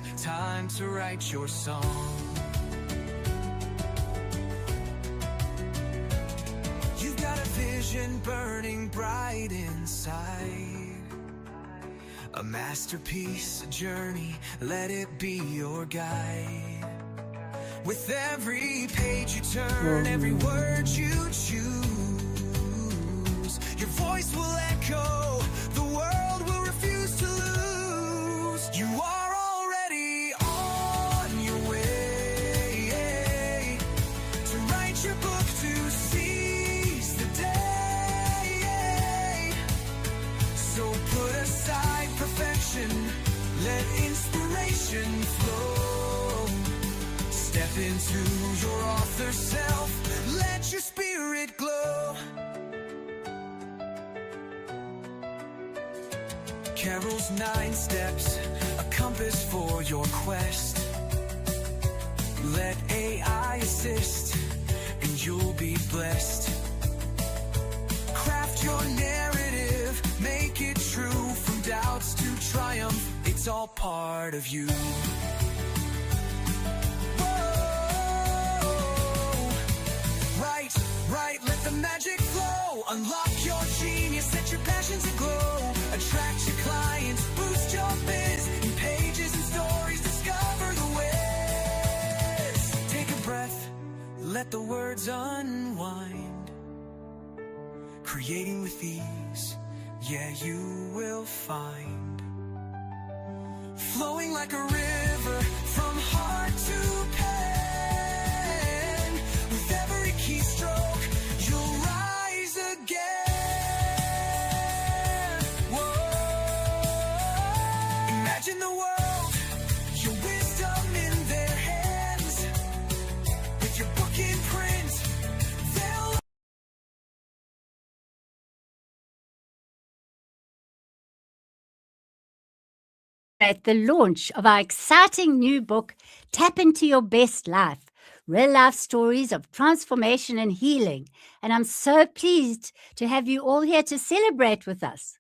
days, time to write your song. You've got a vision burning bright inside, a masterpiece, a journey, let it be your guide. With every page you turn, every word you choose, your voice will echo, the world will refuse to lose. You are already on your way to write your book, to seize the day. So put aside perfection, let inspiration flow. Step into your author self, let your spirit glow. Carol's 9 steps, a compass for your quest. Let AI assist, and you'll be blessed. Craft your narrative, make it true. From doubts to triumph, it's all part of you. Right, let the magic flow. Unlock your genius, set your passions aglow. Attract your clients, boost your biz. In pages and stories, discover the ways. Take a breath, let the words unwind. Creating with ease, yeah, you will find. Flowing like a river from heart to pen. With every keystroke, you'll rise again. Whoa. Imagine the world, your wisdom in their hands. With your book in print, they'll... At the launch of our exciting new book, Tap Into Your Best Life, real life stories of transformation and healing. And I'm so pleased to have you all here to celebrate with us.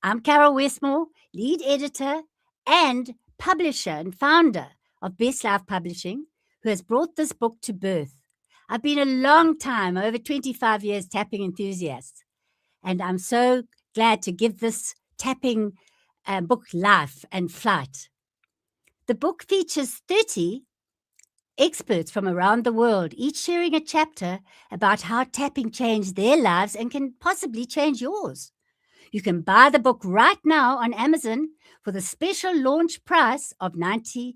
I'm Carol Westmore, lead editor and publisher and founder of Best Life Publishing, who has brought this book to birth. I've been a long time, over 25 years, tapping enthusiast. And I'm so glad to give this tapping book life and flight. The book features 30 experts from around the world, each sharing a chapter about how tapping changed their lives and can possibly change yours. You can buy the book right now on Amazon for the special launch price of $99.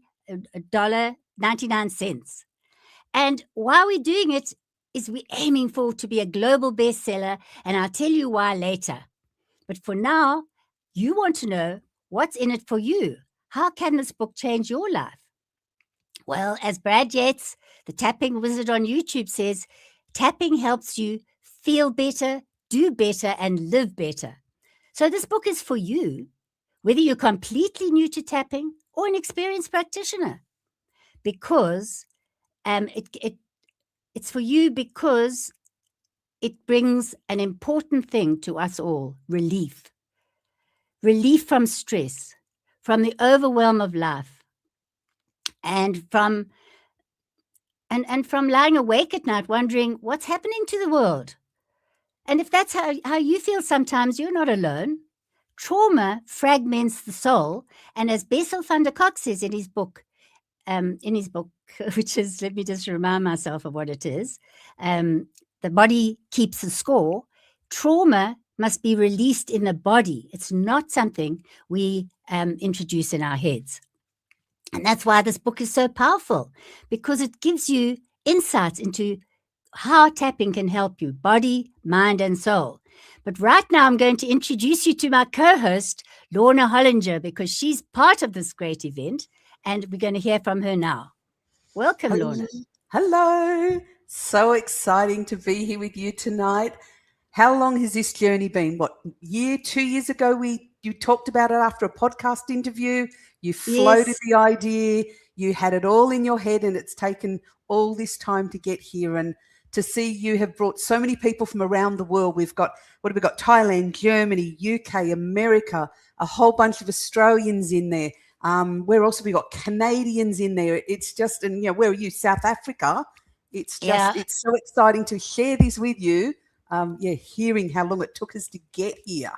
And why we're doing it is we're aiming for to be a global bestseller, and I'll tell you why later. But for now, you want to know what's in it for you. How can this book change your life? Well, as Brad Yates, the tapping wizard on YouTube says, tapping helps you feel better, do better, and live better. So this book is for you, whether you're completely new to tapping or an experienced practitioner, because it's for you because it brings an important thing to us all: relief. Relief from stress, from the overwhelm of life, and from lying awake at night wondering what's happening to the world. And if that's how you feel sometimes, you're not alone. Trauma fragments the soul, and as Bessel van der Kolk says in his book, which is, let me just remind myself of what it is, The Body Keeps the Score, trauma must be released in the body. It's not something we introduce in our heads. And that's why this book is so powerful, because it gives you insights into how tapping can help you, body, mind, and soul. But right now, I'm going to introduce you to my co-host, Lorna Hollinger, because she's part of this great event, and we're going to hear from her now. Welcome, Lorna. Hello. So exciting to be here with you tonight. How long has this journey been? What, 2 years ago, you talked about it after a podcast interview. You floated the idea. You had it all in your head, and it's taken all this time to get here. And to see you have brought so many people from around the world. We've got, what have we got? Thailand, Germany, UK, America, a whole bunch of Australians in there. Where else have we got Canadians in there? It's just, and where are you? South Africa. It's just, it's so exciting to share this with you. Hearing how long it took us to get here.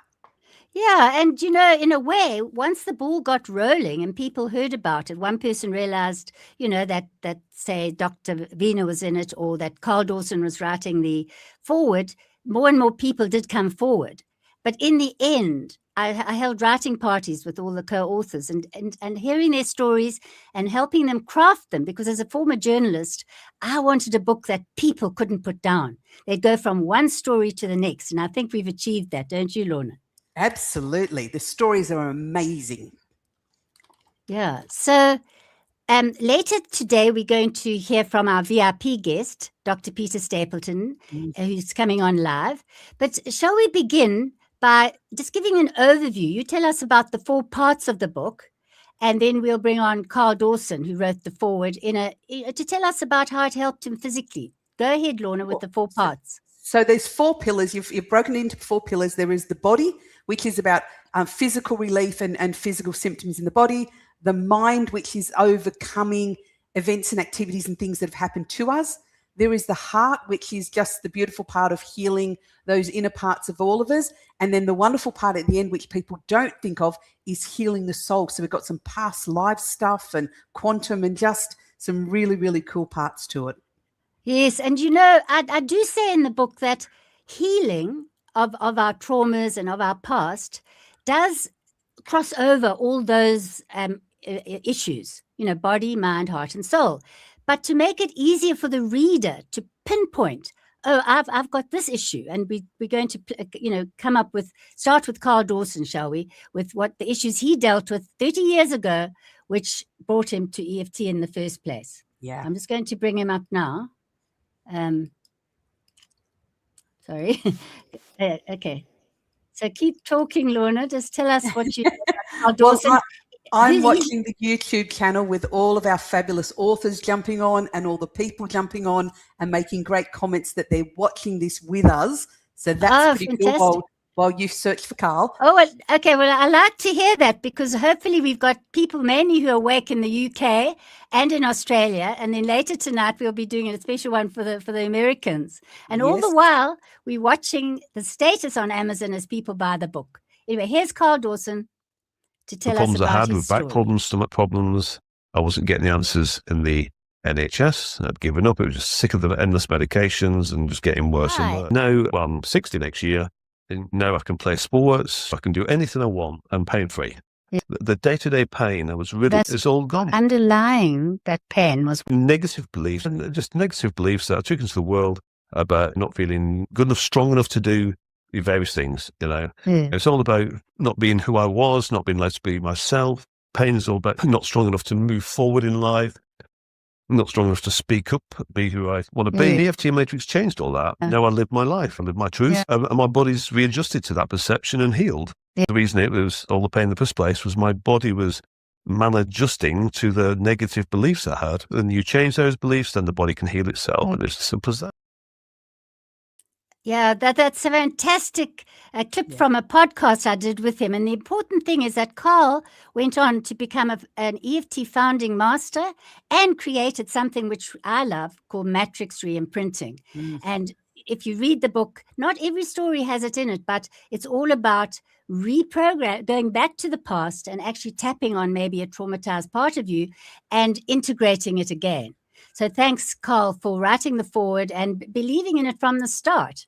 Yeah, and in a way, once the ball got rolling and people heard about it, one person realized, that say Dr. Vina was in it, or that Carl Dawson was writing the forward, more and more people did come forward. But in the end, I held writing parties with all the co-authors and hearing their stories and helping them craft them, because as a former journalist, I wanted a book that people couldn't put down. They'd go from one story to the next, and I think we've achieved that, don't you, Lorna? Absolutely. The stories are amazing. Yeah. So later today, we're going to hear from our VIP guest, Dr. Peter Stapleton, who's coming on live. But shall we begin by just giving an overview? You tell us about the 4 parts of the book, and then we'll bring on Carl Dawson, who wrote the foreword, to tell us about how it helped him physically. Go ahead, Lorna, with the 4 parts. So there's 4 pillars. You've broken it into 4 pillars. There is the body, which is about physical relief and physical symptoms in the body. The mind, which is overcoming events and activities and things that have happened to us. There is the heart, which is just the beautiful part of healing those inner parts of all of us. And then the wonderful part at the end, which people don't think of, is healing the soul. So we've got some past life stuff and quantum and just some really, really cool parts to it. Yes, and I do say in the book that healing of our traumas and of our past does cross over all those issues, body, mind, heart, and soul. But to make it easier for the reader to pinpoint, I've got this issue, and we're going to start with Carl Dawson, shall we, with what the issues he dealt with 30 years ago, which brought him to EFT in the first place. Yeah. I'm just going to bring him up now. Sorry. Okay. So keep talking, Lorna. Just tell us what you Carl Dawson. Well, I'm watching the YouTube channel with all of our fabulous authors jumping on and all the people jumping on and making great comments that they're watching this with us. So that's pretty fantastic. cool while you search for Carl. Oh, okay. Well, I like to hear that, because hopefully we've got people mainly who are awake in the UK and in Australia. And then later tonight, we'll be doing a special one for the Americans. And all the while, we're watching the status on Amazon as people buy the book. Anyway, here's Carl Dawson to tell us about his story. I had with back problems, stomach problems. I wasn't getting the answers in the NHS. I'd given up. I was just sick of the endless medications and just getting worse and worse. Now, I'm 60 next year. And now I can play sports. I can do anything I want and pain-free. Yeah. The day-to-day pain I was riddled is all gone. Underlying that pain was negative beliefs, and just negative beliefs that I took into the world about not feeling good enough, strong enough to do various things, Yeah. It's all about not being who I was, not being allowed to be myself. Pain is all about not strong enough to move forward in life, not strong enough to speak up, be who I want to be. The EFT Matrix changed all that. Now I live my life, I live my truth, and my body's readjusted to that perception and healed. The reason it was all the pain in the first place was my body was maladjusting to the negative beliefs I had. And you change those beliefs, then the body can heal itself, and it's as simple as that. Yeah, that's a fantastic clip from a podcast I did with him. And the important thing is that Carl went on to become an EFT founding master and created something which I love called matrix re-imprinting. And if you read the book, not every story has it in it, but it's all about going back to the past and actually tapping on maybe a traumatized part of you and integrating it again. So thanks, Carl, for writing the foreword and believing in it from the start.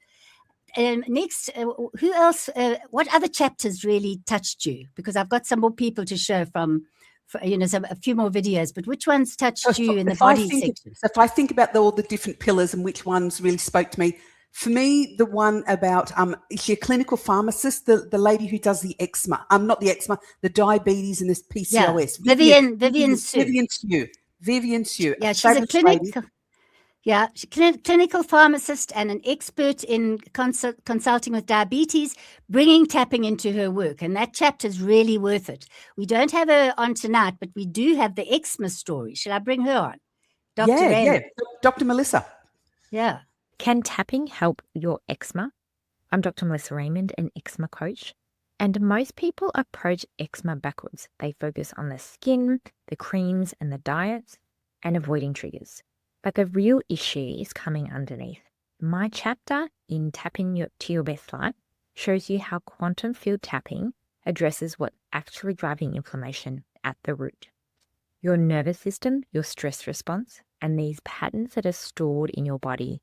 Next, who else? What other chapters really touched you? Because I've got some more people to show a few more videos. But which ones touched you in the body section? So if I think about all the different pillars and which ones really spoke to me, for me, the one about is she a clinical pharmacist? The lady who does the eczema, not the eczema, the diabetes and this PCOS. Yeah. Vivian Sue. Vivian Sue. Yeah, she's a clinical. Yeah, she's a clinical pharmacist and an expert in consulting with diabetes, tapping into her work. And that chapter is really worth it. We don't have her on tonight, but we do have the eczema story. Should I bring her on? Yeah. Dr. Melissa. Yeah. Can tapping help your eczema? I'm Dr. Melissa Raymond, an eczema coach. And most people approach eczema backwards. They focus on the skin, the creams, and the diets, and avoiding triggers. But the real issue is coming underneath. My chapter in Tapping to Your Best Life shows you how quantum field tapping addresses what's actually driving inflammation at the root. Your nervous system, your stress response, and these patterns that are stored in your body.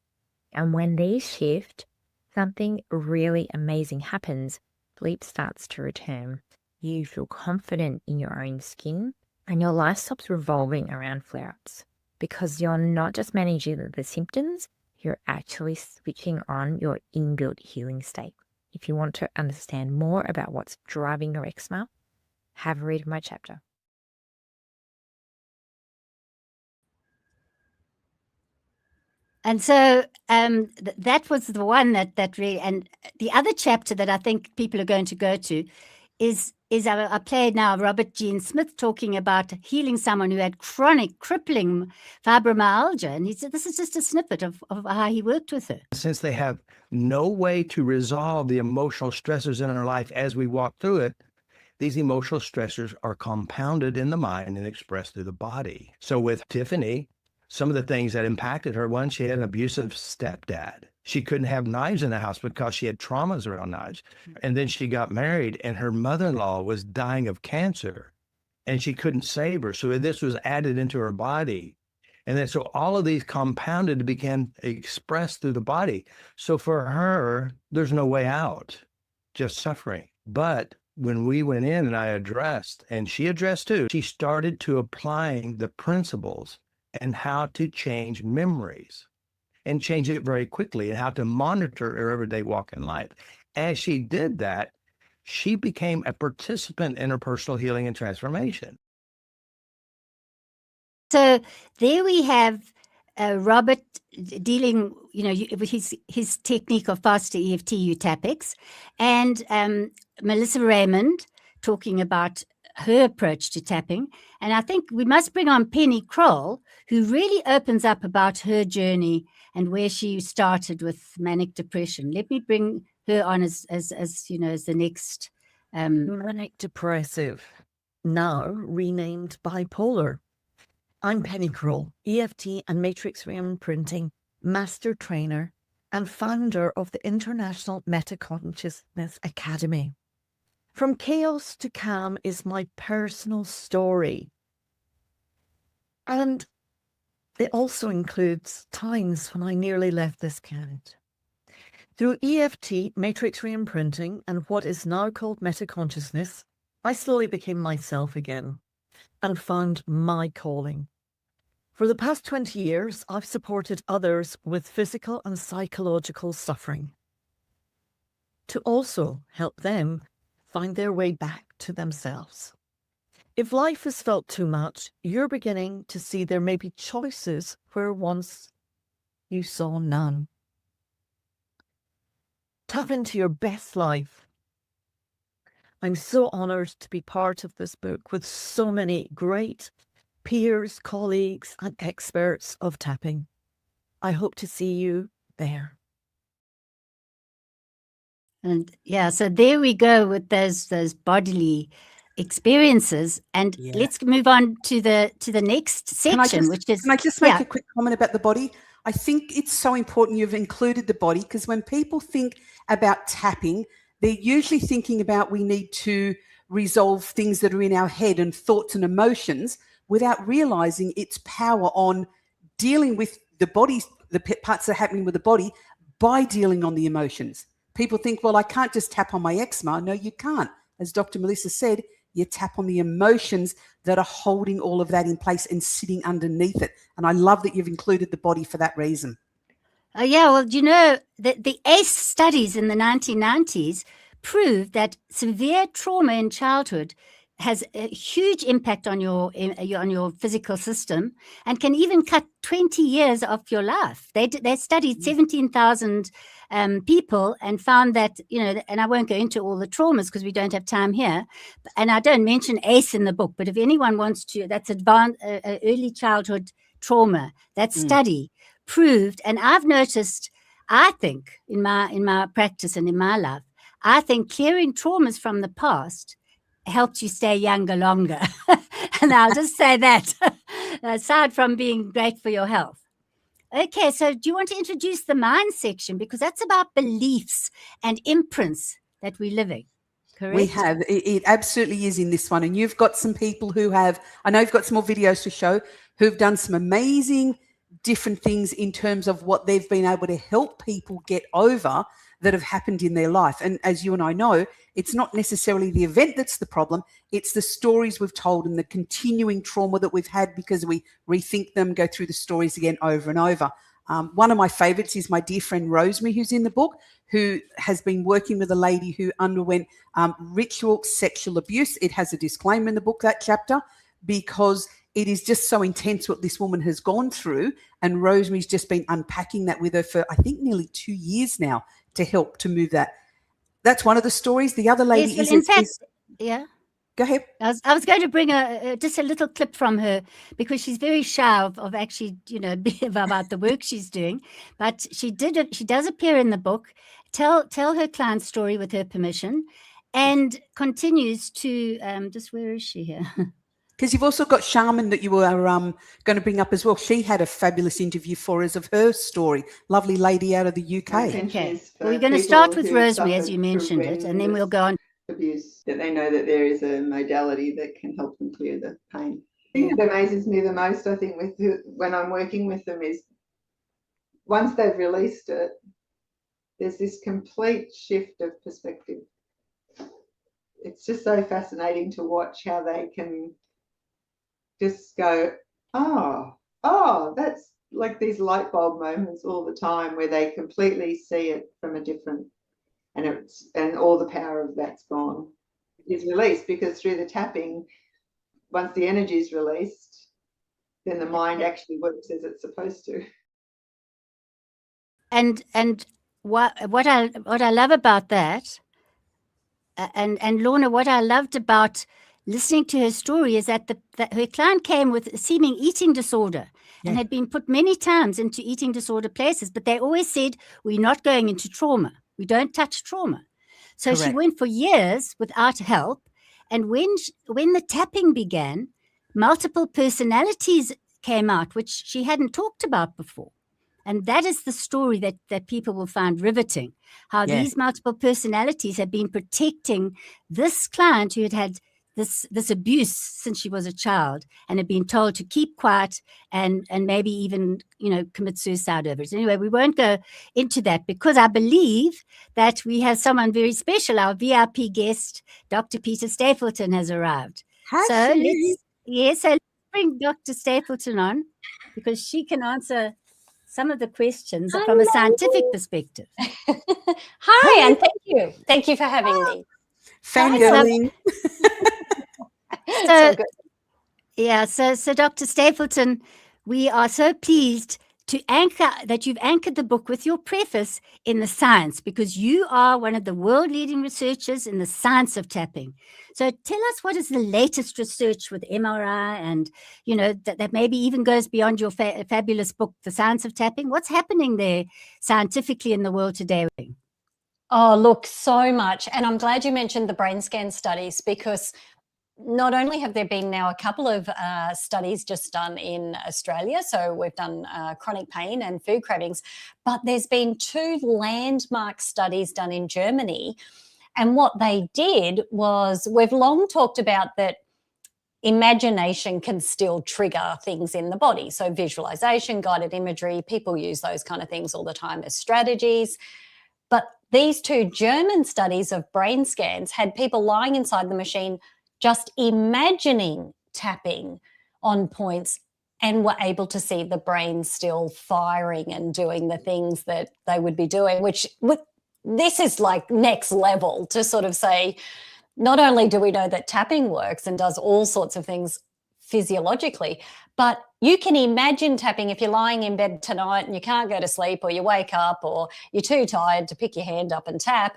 And when these shift, something really amazing happens. Sleep starts to return. You feel confident in your own skin, and your life stops revolving around flare-ups because you're not just managing the symptoms, you're actually switching on your inbuilt healing state. If you want to understand more about what's driving your eczema, have a read of my chapter. And so that was the one that really, and the other chapter that I think people are going to go to is I played now Robert Gene Smith talking about healing someone who had chronic crippling fibromyalgia. And he said, this is just a snippet of how he worked with her. Since they have no way to resolve the emotional stressors in our life as we walk through it, these emotional stressors are compounded in the mind and expressed through the body. So with Tiffany, some of the things that impacted her, one, she had an abusive stepdad. She couldn't have knives in the house because she had traumas around knives. And then she got married and her mother-in-law was dying of cancer and she couldn't save her. So this was added into her body. And then so all of these compounded began expressed through the body. So for her, there's no way out, just suffering. But when we went in and I addressed, and she addressed too, she started to applying the principles and how to change memories and change it very quickly and how to monitor her everyday walk in life. As she did that, she became a participant in her personal healing and transformation. So there we have Robert dealing, with his technique of faster EFT Utapex, and Melissa Raymond talking about her approach to tapping. And I think we must bring on Penny Kroll, who really opens up about her journey and where she started with manic depression. Let me bring her on as the next. Manic depressive, now renamed bipolar. I'm Penny Kroll, EFT and matrix reimprinting master trainer and founder of the International Metaconsciousness Academy. From chaos to calm is my personal story. And it also includes times when I nearly left this planet. Through EFT, matrix reimprinting, and what is now called metaconsciousness, I slowly became myself again and found my calling. For the past 20 years, I've supported others with physical and psychological suffering to also help them find their way back to themselves. If life has felt too much, you're beginning to see there may be choices where once you saw none. Tap into your best life. I'm so honored to be part of this book with so many great peers, colleagues, and experts of tapping. I hope to see you there. And yeah, so there we go with those bodily experiences. And let's move on to the next section, Can I just make a quick comment about the body? I think it's so important you've included the body, because when people think about tapping, they're usually thinking about we need to resolve things that are in our head and thoughts and emotions without realizing its power on dealing with the body, the parts that are happening with the body by dealing on the emotions. People think, well, I can't just tap on my eczema. No, you can't. As Dr. Melissa said, you tap on the emotions that are holding all of that in place and sitting underneath it. And I love that you've included the body for that reason. Well, the ACE studies in the 1990s proved that severe trauma in childhood has a huge impact on your physical system and can even cut 20 years off your life. They studied 17,000 people and found that, and I won't go into all the traumas because we don't have time here, and I don't mention ACE in the book, but if anyone wants to, that's advanced early childhood trauma. That study proved, and I've noticed, I think in my practice and in my life, I think clearing traumas from the past helps you stay younger longer. And I'll just say that, aside from being great for your health. Okay, so do you want to introduce the mind section? Because that's about beliefs and imprints that we're living, correct? We have. It absolutely is in this one. And you've got some people who have, I know you've got some more videos to show, who've done some amazing different things in terms of what they've been able to help people get over that have happened in their life. And as you and I know, it's not necessarily the event that's the problem. It's the stories we've told and the continuing trauma that we've had because we rethink them, go through the stories again over and over. One of my favorites is my dear friend Rosemary, who's in the book, who has been working with a lady who underwent ritual sexual abuse. It has a disclaimer in the book, that chapter, because it is just so intense what this woman has gone through. And Rosemary's just been unpacking that with her for, I think, nearly 2 years now to help to move that. That's one of the stories. The other lady Yes, well, in fact, yeah. Go ahead. I was going to bring just a little clip from her because she's very shy of actually, about the work she's doing. But she does appear in the book, tell her client's story with her permission, and continues to where is she here? Because you've also got Shaman that you were going to bring up as well. She had a fabulous interview for us of her story. Lovely lady out of the UK. Okay. Well, we're going to start with Rosemary, as you mentioned it, and then we'll go on. Abuse, that they know that there is a modality that can help them clear the pain. The thing that amazes me the most, I think, when I'm working with them is once they've released it, there's this complete shift of perspective. It's just so fascinating to watch how they can just go, oh, that's like these light bulb moments all the time where they completely see it from a different, and all the power of that's gone. It's released because through the tapping, once the energy is released, then the mind actually works as it's supposed to. And what I love about that, and Lorna, what I loved about listening to her story is that her client came with a seeming eating disorder and had been put many times into eating disorder places, but they always said, we're not going into trauma. We don't touch trauma. So she went for years without help. And when the tapping began, multiple personalities came out, which she hadn't talked about before. And that is the story that people will find riveting, how these multiple personalities have been protecting this client who had this abuse since she was a child and had been told to keep quiet and maybe even, commit suicide over it. Anyway, we won't go into that because I believe that we have someone very special. Our VIP guest, Dr. Peta Stapleton, has arrived. So let's bring Dr. Stapleton on because she can answer some of the questions from a scientific perspective. Hi, and thank you. Thank you for having me. Fangirling. So good. Yeah, so Dr. Stapleton, we are so pleased that you've anchored the book with your preface in the science, because you are one of the world-leading researchers in the science of tapping. So tell us, what is the latest research with MRI and, that maybe even goes beyond your fabulous book, The Science of Tapping? What's happening there scientifically in the world today? Oh, look, so much. And I'm glad you mentioned the brain scan studies, because not only have there been now a couple of studies just done in Australia, so we've done chronic pain and food cravings, but there's been 2 landmark studies done in Germany. And what they did was, we've long talked about that imagination can still trigger things in the body. So visualization, guided imagery, people use those kind of things all the time as strategies. But these 2 German studies of brain scans had people lying inside the machine just imagining tapping on points, and were able to see the brain still firing and doing the things that they would be doing, this is like next level to sort of say, not only do we know that tapping works and does all sorts of things physiologically, but you can imagine tapping if you're lying in bed tonight and you can't go to sleep, or you wake up, or you're too tired to pick your hand up and tap.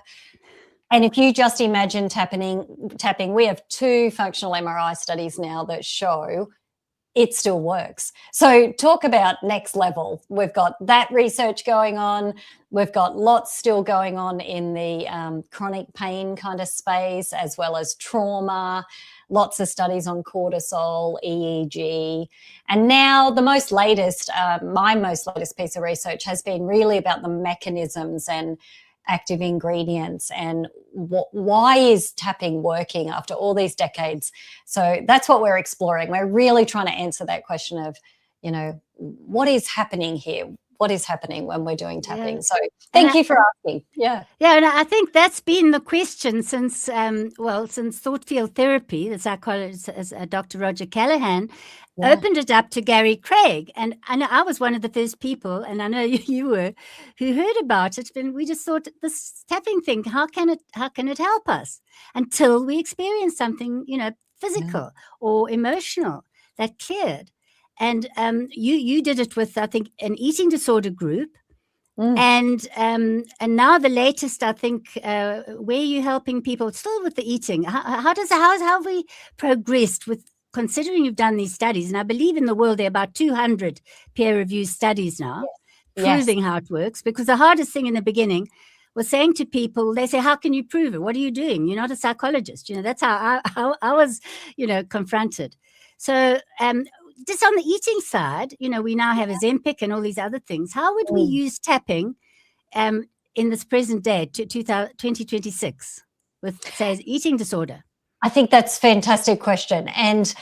And if you just imagine tapping, we have 2 functional MRI studies now that show it still works. So talk about next level. We've got that research going on. We've got lots still going on in the chronic pain kind of space, as well as trauma, lots of studies on cortisol, EEG. And now the most latest, my most latest piece of research has been really about the mechanisms and active ingredients and why is tapping working after all these decades. So that's what we're exploring. We're really trying to answer that question of, you know, what is happening here? What is happening when we're doing tapping? Yeah. So thank you for asking. Yeah. Yeah, and I think that's been the question since, since thought field therapy, the psychologist, Dr. Roger Callahan, opened it up to Gary Craig. And I know I was one of the first people, and I know you were, who heard about it. And we just thought, this tapping thing, how can it help us? Until we experience something, you know, physical or emotional that cleared. And you did it with, I think, an eating disorder group. And now the latest, I think, where you're helping people still with the eating. How have we progressed with, considering you've done these studies? And I believe in the world there are about 200 peer-reviewed studies now proving how it works. Because the hardest thing in the beginning was saying to people, they say, "How can you prove it? What are you doing? You're not a psychologist." You know, that's how I was, you know, confronted. So just on the eating side, you know, we now have Ozempic and all these other things. How would we use tapping in this present day, 2026, with, say, eating disorder? I think that's a fantastic question. And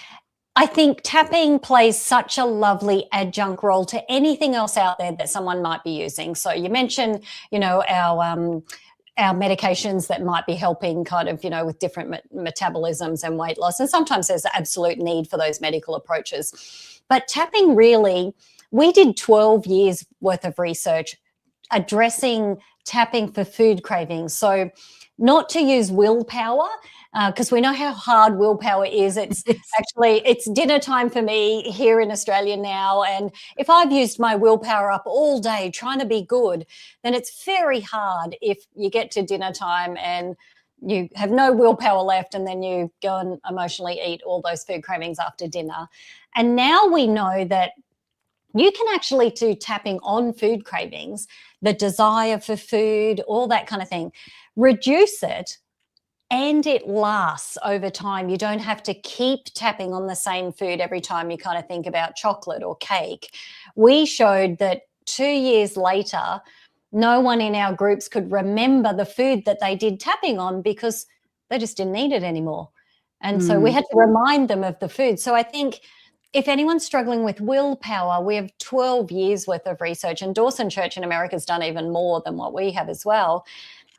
I think tapping plays such a lovely adjunct role to anything else out there that someone might be using. So you mentioned, you know, our medications that might be helping kind of, you know, with different metabolisms and weight loss. And sometimes there's an absolute need for those medical approaches. But tapping really, we did 12 years worth of research addressing tapping for food cravings. So not to use willpower, because we know how hard willpower is. It's actually, it's dinner time for me here in Australia now. And if I've used my willpower up all day trying to be good, then it's very hard if you get to dinner time and you have no willpower left, and then you go and emotionally eat all those food cravings after dinner. And now we know that you can actually do tapping on food cravings, the desire for food, all that kind of thing, reduce it, and it lasts over time. You don't have to keep tapping on the same food every time you kind of think about chocolate or cake. We showed that 2 years later, no one in our groups could remember the food that they did tapping on because they just didn't eat it anymore. And so we had to remind them of the food. So I think if anyone's struggling with willpower, we have 12 years worth of research, and Dawson Church in America has done even more than what we have as well,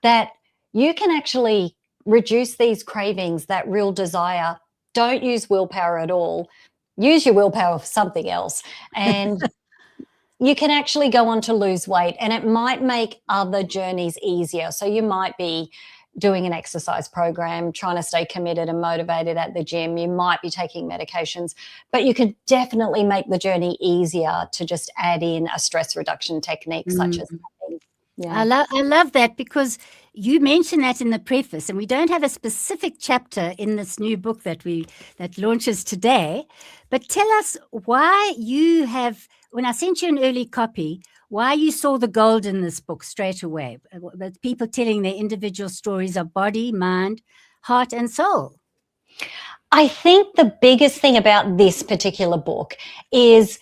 that you can actually reduce these cravings, that real desire. Don't use willpower at all. Use your willpower for something else. And you can actually go on to lose weight, and it might make other journeys easier. So you might be doing an exercise program, trying to stay committed and motivated at the gym. You might be taking medications, but you can definitely make the journey easier to just add in a stress reduction technique such as tapping. Yeah. I love that, because you mentioned that in the preface, and we don't have a specific chapter in this new book that launches today. But tell us why you have, when I sent you an early copy, why you saw the gold in this book straight away. With people telling their individual stories of body, mind, heart, and soul. I think the biggest thing about this particular book is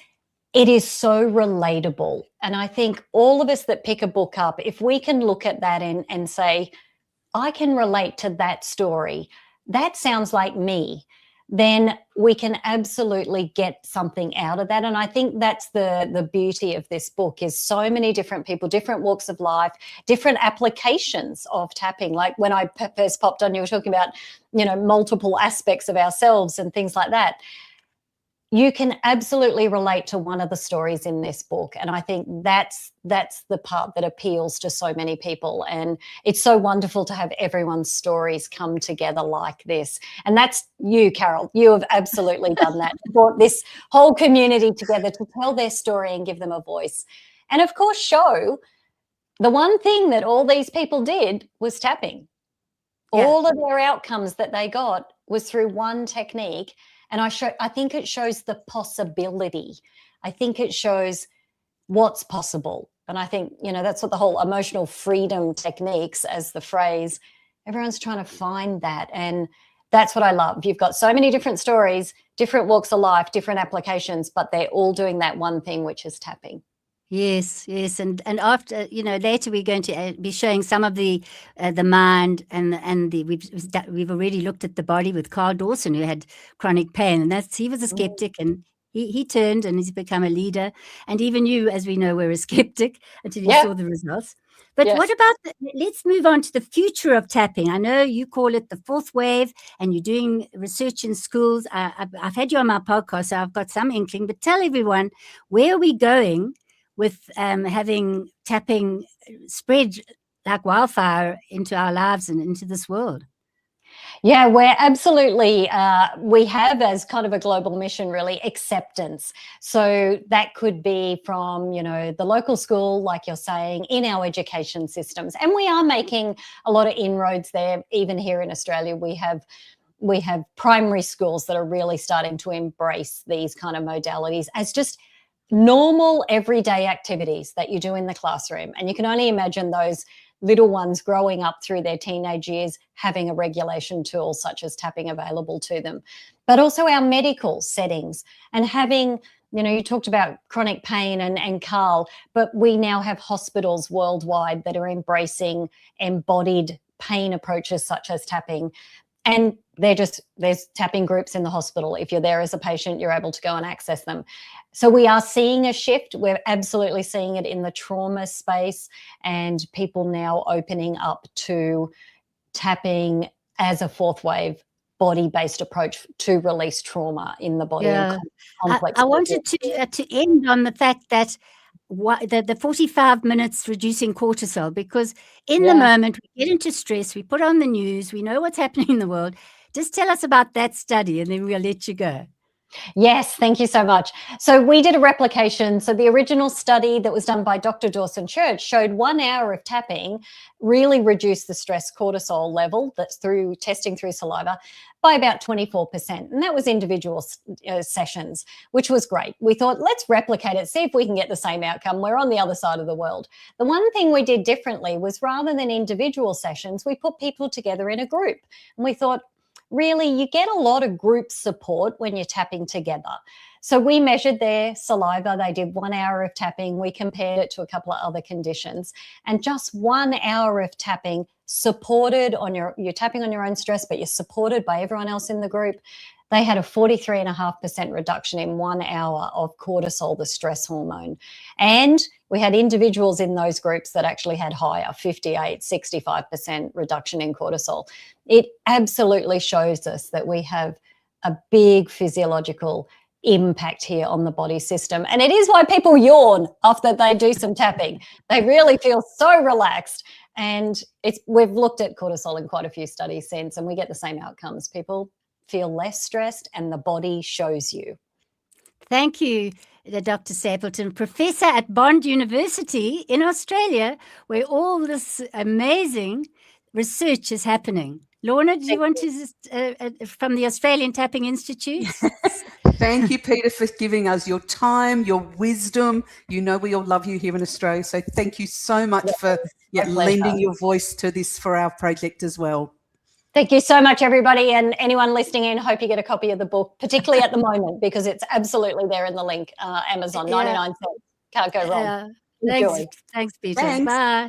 it is so relatable. And I think all of us that pick a book up, if we can look at that and say, I can relate to that story, that sounds like me, then we can absolutely get something out of that. And I think that's the beauty of this book, is so many different people, different walks of life, different applications of tapping. Like when I first popped on, you were talking about, you know, multiple aspects of ourselves and things like that. You can absolutely relate to one of the stories in this book. And I think that's the part that appeals to so many people. And it's so wonderful to have everyone's stories come together like this. And that's you, Carol. You have absolutely done that. Brought this whole community together to tell their story and give them a voice. And of course, show the one thing that all these people did was tapping. Yeah. All of their outcomes that they got was through one technique. And I think it shows the possibility. I think it shows what's possible. And I think, that's what the whole emotional freedom techniques, as the phrase, everyone's trying to find that. And that's what I love. You've got so many different stories, different walks of life, different applications, but they're all doing that one thing, which is tapping. Yes, and after, later we're going to be showing some of the mind and we've already looked at the body with Carl Dawson, who had chronic pain, and he was a skeptic, and he turned and he's become a leader. And even you, as we know, were a skeptic until you saw the results. But what about, let's move on to the future of tapping. I know you call it the fourth wave, and you're doing research in schools. I've had you on my podcast, so I've got some inkling, but tell everyone, where are we going with having tapping spread like wildfire into our lives and into this world? Yeah, we're absolutely, we have as kind of a global mission, really, acceptance. So that could be from, the local school, like you're saying, in our education systems. And we are making a lot of inroads there. Even here in Australia, we have primary schools that are really starting to embrace these kind of modalities as just normal everyday activities that you do in the classroom. And you can only imagine those little ones growing up through their teenage years having a regulation tool such as tapping available to them. But also our medical settings, and having, you talked about chronic pain and Carl, but we now have hospitals worldwide that are embracing embodied pain approaches such as tapping. And there's tapping groups in the hospital. If you're there as a patient, you're able to go and access them. So we are seeing a shift. We're absolutely seeing it in the trauma space, and people now opening up to tapping as a fourth wave body-based approach to release trauma in the body. Yeah. And complex. I wanted to end on the fact that the 45 minutes reducing cortisol, because in the moment we get into stress, we put on the news, we know what's happening in the world. Just tell us about that study and then we'll let you go. Yes, thank you so much. So we did a replication. So the original study that was done by Dr. Dawson Church showed 1 hour of tapping really reduced the stress cortisol level that's through testing through saliva by about 24%. And that was individual sessions, which was great. We thought, let's replicate it, see if we can get the same outcome. We're on the other side of the world. The one thing we did differently was, rather than individual sessions, we put people together in a group. And we thought, really, you get a lot of group support when you're tapping together. So we measured their saliva. They did 1 hour of tapping. We compared it to a couple of other conditions. And just 1 hour of tapping supported on you're tapping on your own stress, but you're supported by everyone else in the group. They had a 43.5% reduction in 1 hour of cortisol, the stress hormone. And we had individuals in those groups that actually had higher, 58, 65% reduction in cortisol. It absolutely shows us that we have a big physiological impact here on the body system. And it is why people yawn after they do some tapping. They really feel so relaxed. And we've looked at cortisol in quite a few studies since, and we get the same outcomes. People feel less stressed and the body shows you. Thank you, Dr. Stapleton, professor at Bond University in Australia, where all this amazing research is happening. Lorna, do you want to, from the Australian Tapping Institute? Thank you, Peter, for giving us your time, your wisdom. You know we all love you here in Australia, so thank you so much for lending your voice to this for our project as well. Thank you so much, everybody, and anyone listening in. Hope you get a copy of the book, particularly at the moment, because it's absolutely there in the link. Amazon, 99 cents. Can't go wrong. Thanks, Peter. Thanks. Bye.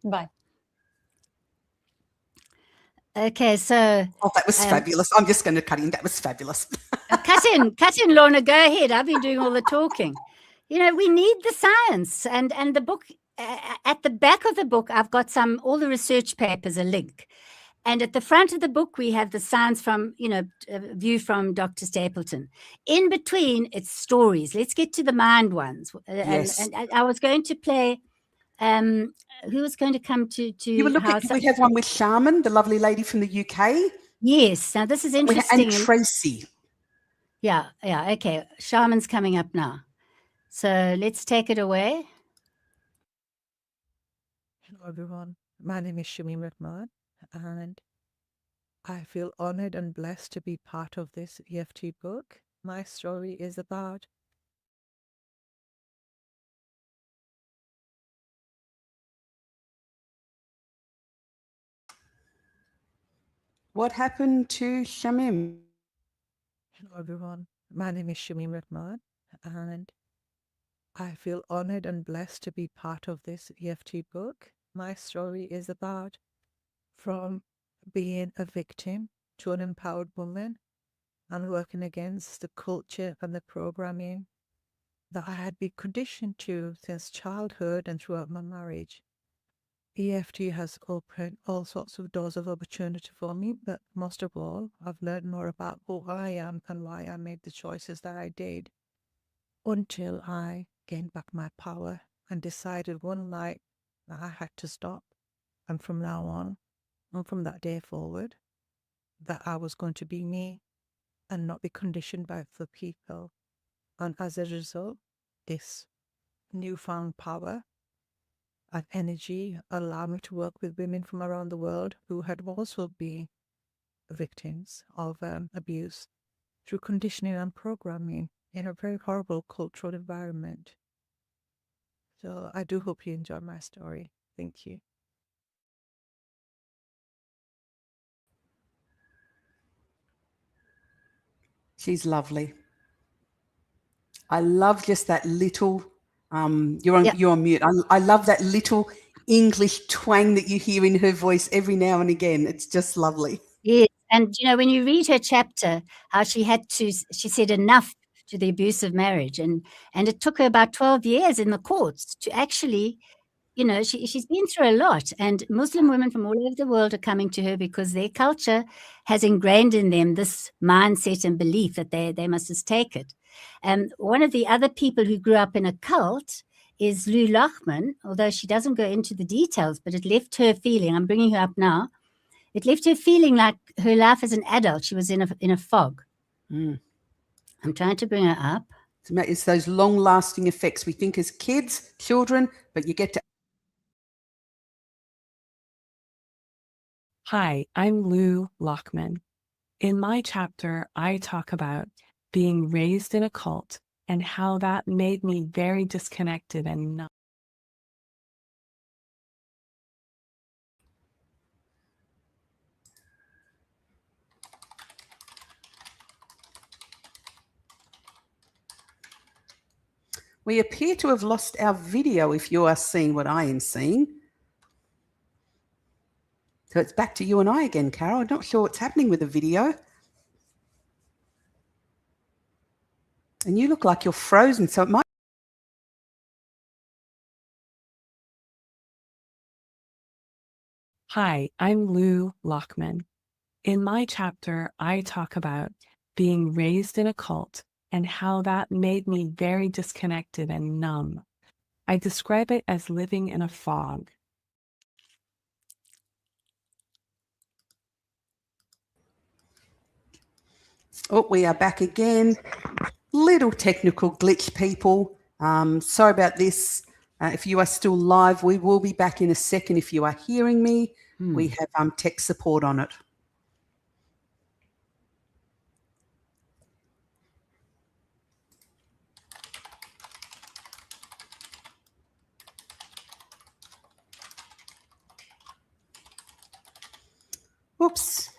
Bye. Okay, so... Oh, that was fabulous. I'm just going to cut in. That was fabulous. cut in, Lorna. Go ahead. I've been doing all the talking. We need the science. And the book, at the back of the book, I've got all the research papers, a link. And at the front of the book, we have the science from, a view from Dr. Stapleton. In between, it's stories. Let's get to the mind ones. Yes. And I was going to play... who was going to come to you were looking, we have one with Shaman, the lovely lady from the UK. Yes, now this is interesting. And Tracy. Yeah, okay. Shaman's coming up now. So let's take it away. Hello, everyone. My name is Shamim McMillan, and I feel honored and blessed to be part of this EFT book. My story is about What happened to Shamim? Hello everyone. My name is Shamim Rahman, and I feel honored and blessed to be part of this EFT book. My story is about from being a victim to an empowered woman and working against the culture and the programming that I had been conditioned to since childhood and throughout my marriage. EFT has opened all sorts of doors of opportunity for me, but most of all, I've learned more about who I am and why I made the choices that I did until I gained back my power and decided one night that I had to stop. And from now on, and from that day forward, that I was going to be me and not be conditioned by other people. And as a result, this newfound power and energy allowed me to work with women from around the world who had also been victims of abuse through conditioning and programming in a very horrible cultural environment. So I do hope you enjoy my story. Thank you. She's lovely. I love just that little. You're on. Yeah. You're on mute. I love that little English twang that you hear in her voice every now and again. It's just lovely. Yes, and when you read her chapter, how she had to, she said enough to the abusive marriage, and it took her about 12 years in the courts to actually, she's been through a lot, and Muslim women from all over the world are coming to her because their culture has ingrained in them this mindset and belief that they must just take it. One of the other people who grew up in a cult is Lou Lachman, although she doesn't go into the details, but it left her feeling, I'm bringing her up now, it left her feeling like her life as an adult, she was in a fog. Mm. I'm trying to bring her up. It's those long-lasting effects. We think as kids, children, but you get to. Hi, I'm Lou Lockman. In my chapter, I talk about being raised in a cult and how that made me very disconnected and numb. We appear to have lost our video if you are seeing what I am seeing. So it's back to you and I again, Carol. I'm not sure what's happening with the video. And you look like you're frozen, so it might. Hi, I'm Lou Lockman. In my chapter, I talk about being raised in a cult and how that made me very disconnected and numb. I describe it as living in a fog. Oh, we are back again. Little technical glitch, people. Sorry about this. If you are still live, we will be back in a second. If you are hearing me, we have tech support on it. Oops.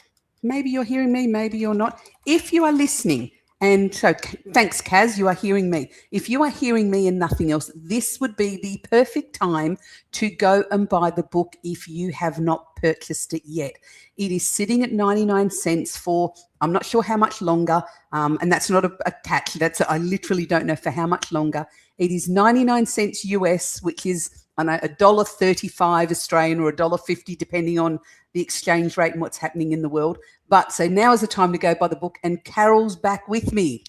Maybe you're hearing me, maybe you're not. If you are listening, and so thanks, Kaz, you are hearing me. If you are hearing me and nothing else, this would be the perfect time to go and buy the book if you have not purchased it yet. It is sitting at 99 cents for, I'm not sure how much longer, and that's not a catch. I literally don't know for how much longer. It is 99 cents US, which is, I know, $1.35 Australian or $1.50, depending on the exchange rate and what's happening in the world. But so now is the time to go buy the book, and Carol's back with me.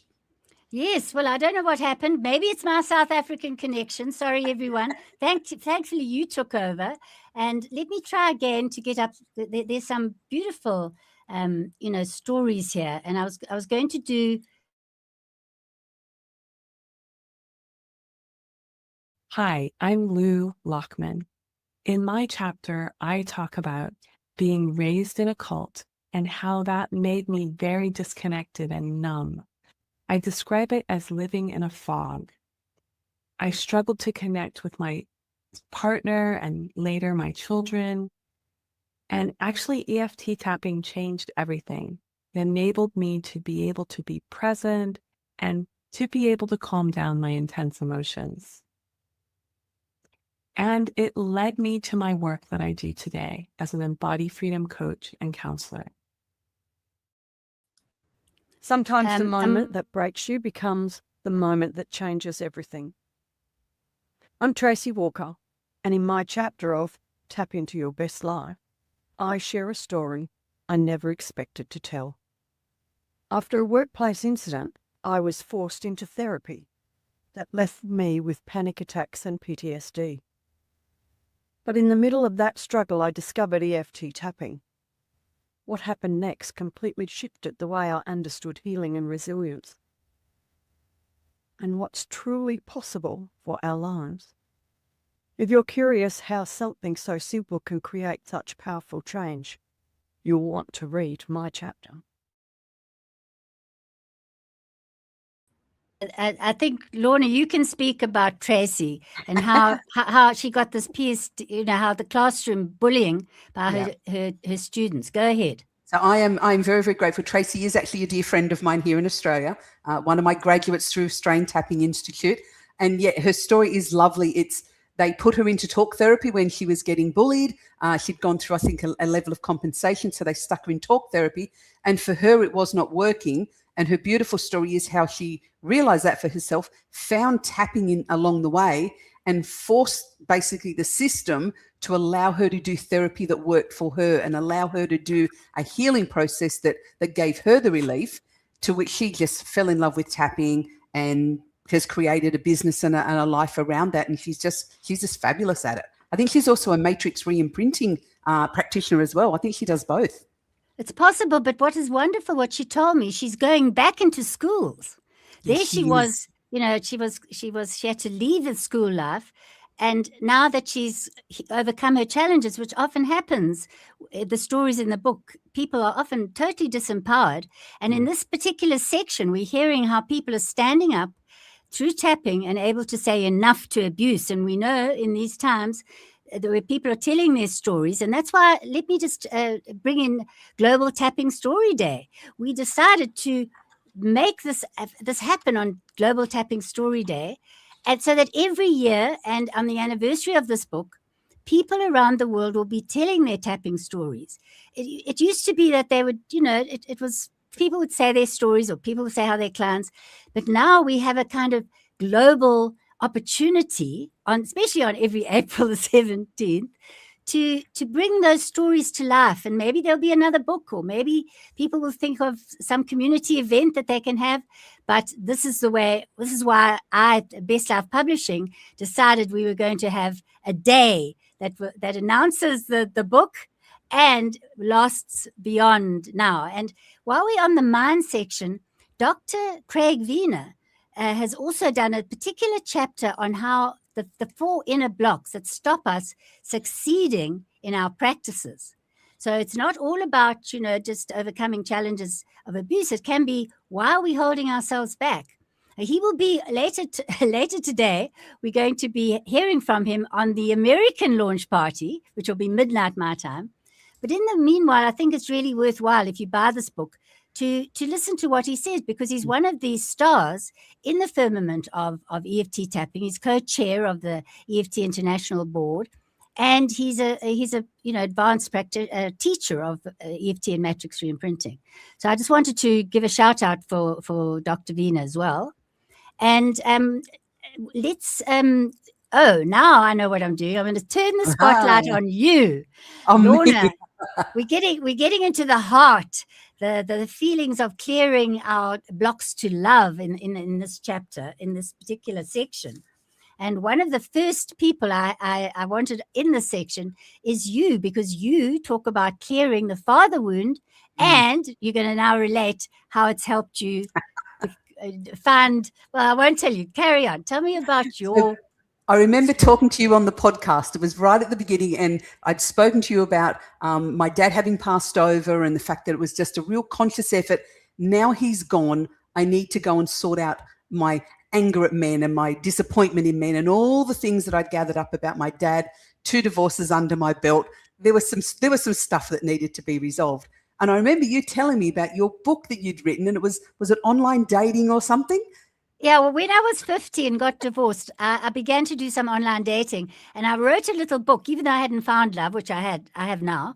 Yes, well, I don't know what happened. Maybe it's my South African connection. Sorry, everyone. Thankfully, you took over. And let me try again to get up. There's some beautiful, stories here. And I was going to do. Hi, I'm Lou Lockman. In my chapter, I talk about being raised in a cult and how that made me very disconnected and numb. I describe it as living in a fog. I struggled to connect with my partner and later my children. And actually, EFT tapping changed everything. It enabled me to be able to be present and to be able to calm down my intense emotions. And it led me to my work that I do today as an embodied freedom coach and counselor. Sometimes the moment that breaks you becomes the moment that changes everything. I'm Tracy Walker, and in my chapter of Tap Into Your Best Life, I share a story I never expected to tell. After a workplace incident, I was forced into therapy that left me with panic attacks and PTSD. But in the middle of that struggle, I discovered EFT tapping. What happened next completely shifted the way I understood healing and resilience, and what's truly possible for our lives. If you're curious how something so simple can create such powerful change, you'll want to read my chapter. I think, Lorna, you can speak about Tracy and how she got this piece, how the classroom bullying by her students. Go ahead. So I'm very, very grateful. Tracy is actually a dear friend of mine here in Australia, one of my graduates through Australian Tapping Institute. And yet her story is lovely. They put her into talk therapy when she was getting bullied. She'd gone through, I think, a level of compensation, so they stuck her in talk therapy. And for her, it was not working. And her beautiful story is how she realized that for herself, found tapping in along the way, and forced basically the system to allow her to do therapy that worked for her and allow her to do a healing process that gave her the relief, to which she just fell in love with tapping and has created a business and a life around that. And she's just fabulous at it. I think she's also a matrix re-imprinting practitioner as well. I think she does both. It's possible, but what is wonderful, what she told me, she's going back into schools. There she was, she had to leave the school life. And now that she's overcome her challenges, which often happens, the stories in the book, people are often totally disempowered. And in this particular section, we're hearing how people are standing up through tapping and able to say enough to abuse. And we know in these times where people are telling their stories. And that's why, let me just bring in Global Tapping Story Day. We decided to make this happen on Global Tapping Story Day. And so that every year, and on the anniversary of this book, people around the world will be telling their tapping stories. It used to be that they would, it was, people would say their stories or people would say how their clients, but now we have a kind of global opportunity, especially on every April the 17th, to bring those stories to life. And maybe there'll be another book, or maybe people will think of some community event that they can have. But this is why I, at Best Life Publishing, decided we were going to have a day that announces the book and lasts beyond now. And while we're on the mind section, Dr. Craig Wiener has also done a particular chapter on how the 4 inner blocks that stop us succeeding in our practices. So it's not all about, just overcoming challenges of abuse. It can be, why are we holding ourselves back? He will be later today. We're going to be hearing from him on the American launch party, which will be midnight my time. But in the meanwhile, I think it's really worthwhile, if you buy this book, to listen to what he says, because he's one of these stars in the firmament of EFT tapping. He's co-chair of the EFT International Board, and he's a advanced teacher of EFT and matrix reimprinting. So I just wanted to give a shout out for Dr. Wiener as well. And let's now I know what I'm doing. I'm going to turn the spotlight on you, Lorna. We're getting into the heart, the feelings of clearing our blocks to love in this chapter, in this particular section. And one of the first people I wanted in this section is you, because you talk about clearing the father wound, and you're going to now relate how it's helped you find. Well, I won't tell you. Carry on. Tell me about your I remember talking to you on the podcast. It was right at the beginning, and I'd spoken to you about my dad having passed over and the fact that it was just a real conscious effort. Now he's gone. I need to go and sort out my anger at men and my disappointment in men and all the things that I'd gathered up about my dad, 2 divorces under my belt. There was some stuff that needed to be resolved. And I remember you telling me about your book that you'd written, and it was it online dating or something? Yeah, well, when I was 50 and got divorced, I began to do some online dating, and I wrote a little book, even though I hadn't found love, which I have now,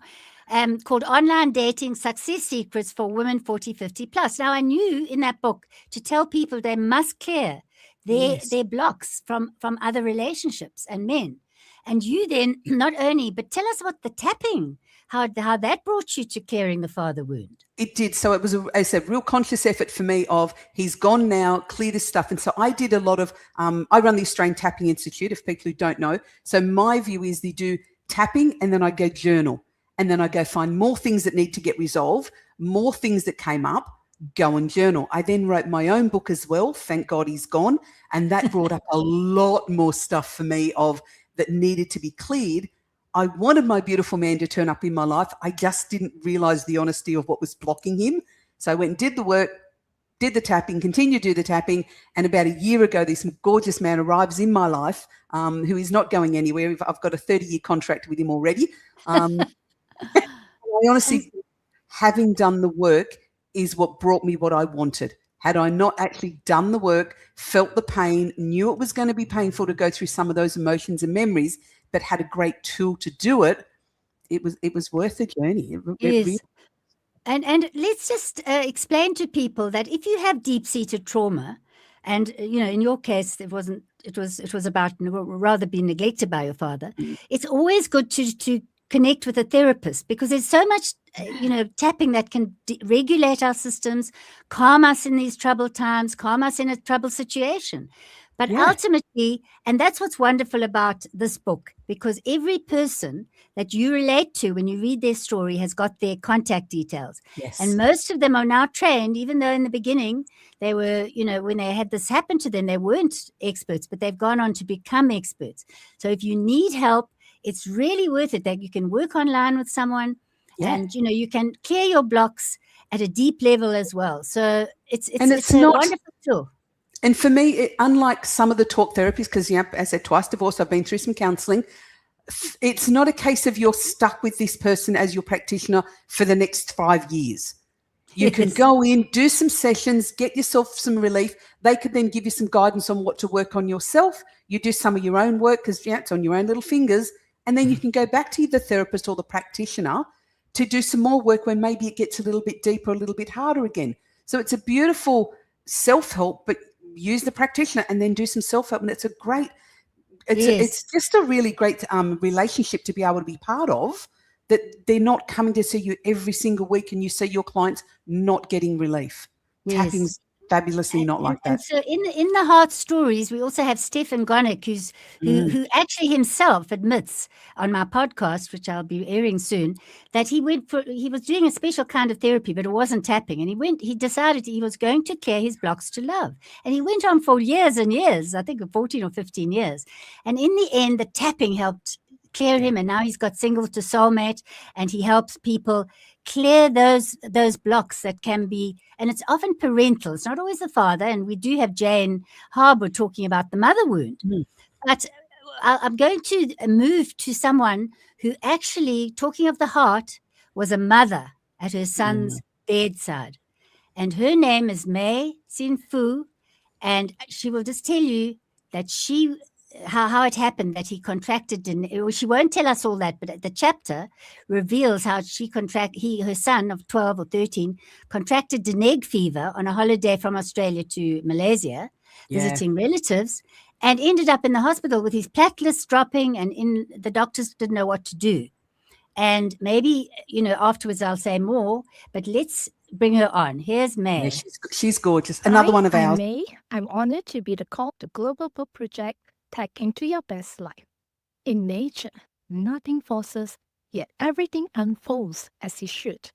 called Online Dating Success Secrets for Women 40, 50 plus. Now, I knew in that book to tell people they must clear their blocks from other relationships and men. And you then, not only, but tell us about the tapping, how that brought you to clearing the father wound. It did. So it was, as I said, real conscious effort for me of he's gone now, clear this stuff. And so I did a lot of, I run the Australian Tapping Institute, if people who don't know. So my view is they do tapping and then I go journal. And then I go find more things that need to get resolved, more things that came up, go and journal. I then wrote my own book as well. Thank God he's gone. And that brought up a lot more stuff for me that needed to be cleared. I wanted my beautiful man to turn up in my life. I just didn't realize the honesty of what was blocking him. So I went and did the work, did the tapping, continued to do the tapping. And about a year ago, this gorgeous man arrives in my life who is not going anywhere. I've got a 30-year contract with him already. I honestly, having done the work is what brought me what I wanted. Had I not actually done the work, felt the pain, knew it was going to be painful to go through some of those emotions and memories, but had a great tool to do it, it was worth the journey. Yes. And let's just explain to people that if you have deep-seated trauma, and in your case, it was about rather being neglected by your father. It's always good to connect with a therapist because there's so much tapping that can regulate our systems, calm us in these troubled times, calm us in a troubled situation. But ultimately, and that's what's wonderful about this book, because every person that you relate to when you read their story has got their contact details. Yes. And most of them are now trained, even though in the beginning they were, when they had this happen to them, they weren't experts, but they've gone on to become experts. So if you need help, it's really worth it that you can work online with someone and, you can clear your blocks at a deep level as well. So it's a wonderful tool. And for me, unlike some of the talk therapies, because, as I said, twice divorced, I've been through some counselling. It's not a case of you're stuck with this person as your practitioner for the next 5 years. You can go in, do some sessions, get yourself some relief. They could then give you some guidance on what to work on yourself. You do some of your own work because it's on your own little fingers. And then you can go back to the therapist or the practitioner to do some more work when maybe it gets a little bit deeper, a little bit harder again. So it's a beautiful self-help, but use the practitioner and then do some self-help. And it's it's just a really great relationship to be able to be part of, that they're not coming to see you every single week and you see your clients not getting relief. Tapping's fabulously not like that. And so in the Heart Stories, we also have Stefan Gonick, who actually himself admits on my podcast, which I'll be airing soon, that he was doing a special kind of therapy, but it wasn't tapping. And he decided he was going to clear his blocks to love. And he went on for years and years, I think 14 or 15 years. And in the end, the tapping helped clear him. And now he's got Single to Soulmate, and he helps people clear those blocks that can be, and it's often parental. It's not always the father. And we do have Jane Harbour talking about the mother wound. But I'm going to move to someone who actually, talking of the heart, was a mother at her son's bedside. And her name is May Sin Fu. And she will just tell you that how it happened that he contracted, she won't tell us all that, but the chapter reveals how her son of 12 or 13 contracted dengue fever on a holiday from Australia to Malaysia, visiting relatives, and ended up in the hospital with his platelets dropping, and the doctors didn't know what to do. And maybe, afterwards I'll say more, but let's bring her on. Here's May. Yeah, she's gorgeous. Another one of ours. I'm May. I'm honored to be the call to Global Book Project Tag into Your Best Life. In nature, nothing forces, yet everything unfolds as it should.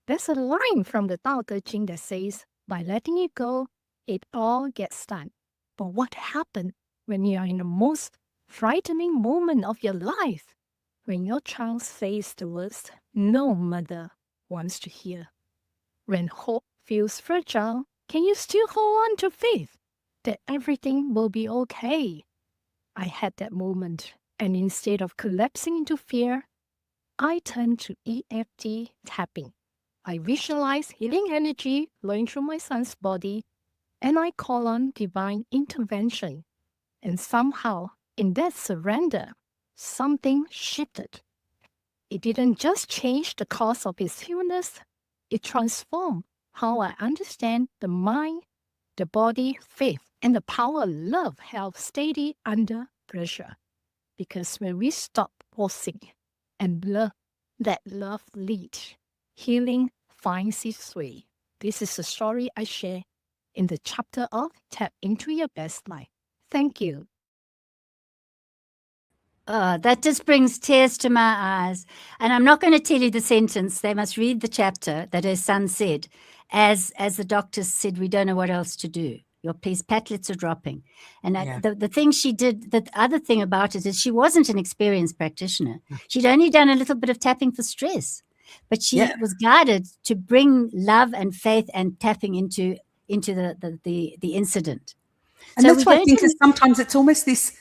There's a line from the Tao Te Ching that says, by letting it go, it all gets done. But what happens when you are in the most frightening moment of your life when your child says the words no mother wants to hear. When hope feels fragile, can you still hold on to faith that everything will be okay? I had that moment, and instead of collapsing into fear, I turned to EFT tapping. I visualize healing energy flowing through my son's body, and I call on divine intervention. And somehow, in that surrender, something shifted. It didn't just change the cause of his illness, it transformed how I understand the mind, the body, faith, and the power of love held steady under pressure. Because when we stop forcing and let love lead, healing finds its way. This is a story I share in the chapter of Tap Into Your Best Life. Thank you. That just brings tears to my eyes. And I'm not going to tell you the sentence. They must read the chapter that her son said. As the doctors said, we don't know what else to do. Your platelets are dropping. And the thing she did, the other thing about it is she wasn't an experienced practitioner. She'd only done a little bit of tapping for stress. But she was guided to bring love and faith and tapping into the incident. And so that's why I think that sometimes it's almost this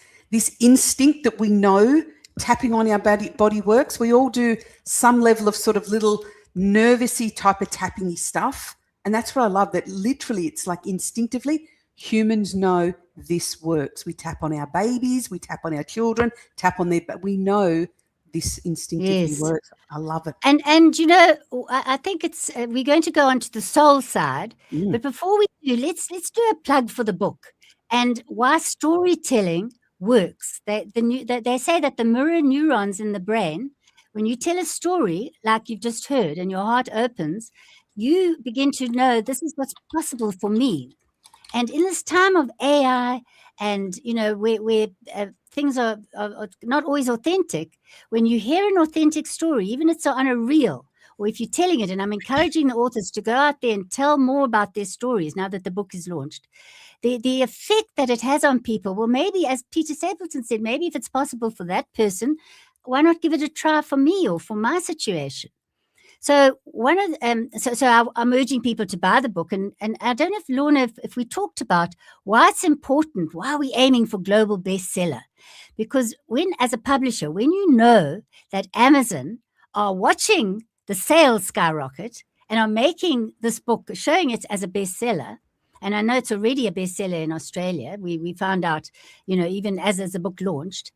instinct that we know tapping on our body works. We all do some level of sort of little nervousy type of tapping-y stuff. And that's what I love, that literally it's like instinctively humans know this works. We tap on our babies, we tap on our children, tap on but we know this instinctively works. I love it. And you know, I think it's we're going to go on to the soul side, but before we do, let's do a plug for the book and why storytelling works. They say that the mirror neurons in the brain, when you tell a story like you've just heard and your heart opens, you begin to know this is what's possible for me. And in this time of AI and, you know, where things are not always authentic, when you hear an authentic story, even if it's on a reel, or if you're telling it, and I'm encouraging the authors to go out there and tell more about their stories now that the book is launched, the effect that it has on people, well, maybe, as Peter Stapleton said, maybe if it's possible for that person, why not give it a try for me or for my situation? So I'm urging people to buy the book, and I don't know if Lorna, if we talked about why it's important, why are we aiming for global bestseller? Because as a publisher, when you know that Amazon are watching the sales skyrocket and are making this book, showing it as a bestseller, and I know it's already a bestseller in Australia. We found out, you know, even as the book launched.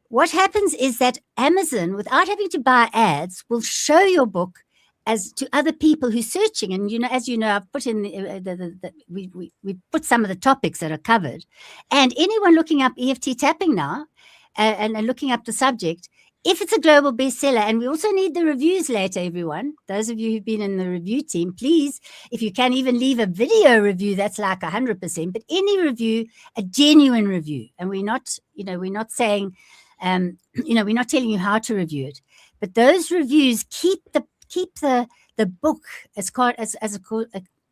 What happens is that Amazon, without having to buy ads, will show your book as to other people who are searching. And, you know, as you know, I've put in we put some of the topics that are covered. And anyone looking up EFT tapping now and looking up the subject, if it's a global bestseller, and we also need the reviews later, everyone, those of you who've been in the review team, please, if you can even leave a video review, that's like 100%, but any review, a genuine review. And we're not, you know, we're not saying, you know, we're not telling you how to review it, but those reviews keep the book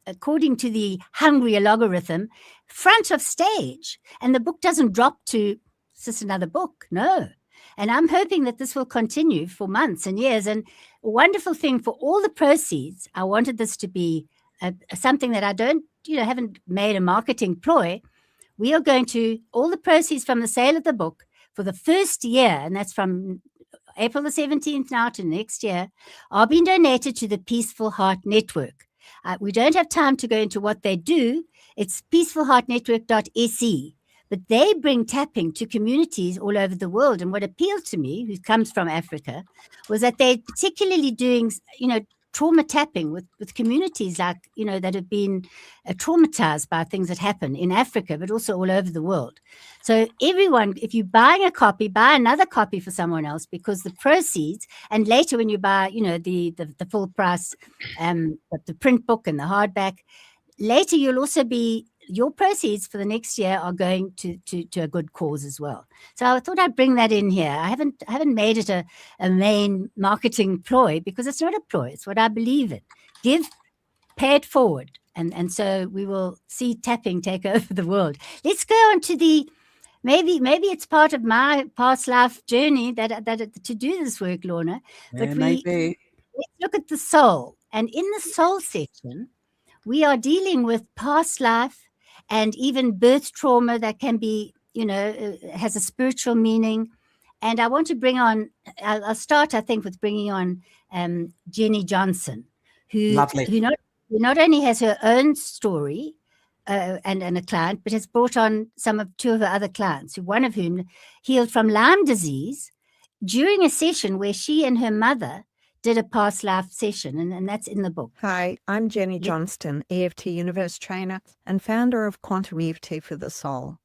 according to the Hungry logarithm front of stage, and the book doesn't drop to just another book. No. And I'm hoping that this will continue for months and years. And a wonderful thing for all the proceeds, I wanted this to be something that I don't, you know, haven't made a marketing ploy. We are going to, all the proceeds from the sale of the book for the first year, and that's from April the 17th now to next year, are being donated to the Peaceful Heart Network. We don't have time to go into what they do. It's peacefulheartnetwork.se. But they bring tapping to communities all over the world. And what appealed to me, who comes from Africa, was that they're particularly doing, you know, trauma tapping with communities like, you know, that have been traumatized by things that happen in Africa, but also all over the world. So everyone, if you're buying a copy, buy another copy for someone else, because the proceeds, and later when you buy, you know, the full price, the print book and the hardback, later you'll also be, your proceeds for the next year are going to a good cause as well. So I thought I'd bring that in here. I haven't made it a main marketing ploy, because it's not a ploy. It's what I believe in. Give, pay it forward. And so we will see tapping take over the world. Let's go on to the maybe it's part of my past life journey that to do this work, Lorna. But Yeah, maybe. let's look at the soul. And in the soul section, we are dealing with past life and even birth trauma that can be, has a spiritual meaning. And I want to bring on, I'll start, I think, with bringing on Jenny Johnson, Lovely. who not only has her own story and a client, but has brought on two of her other clients, one of whom healed from Lyme disease during a session where she and her mother did a past life session, and that's in the book. Hi, I'm Jenny Johnston, EFT Universe trainer and founder of Quantum EFT for the Soul.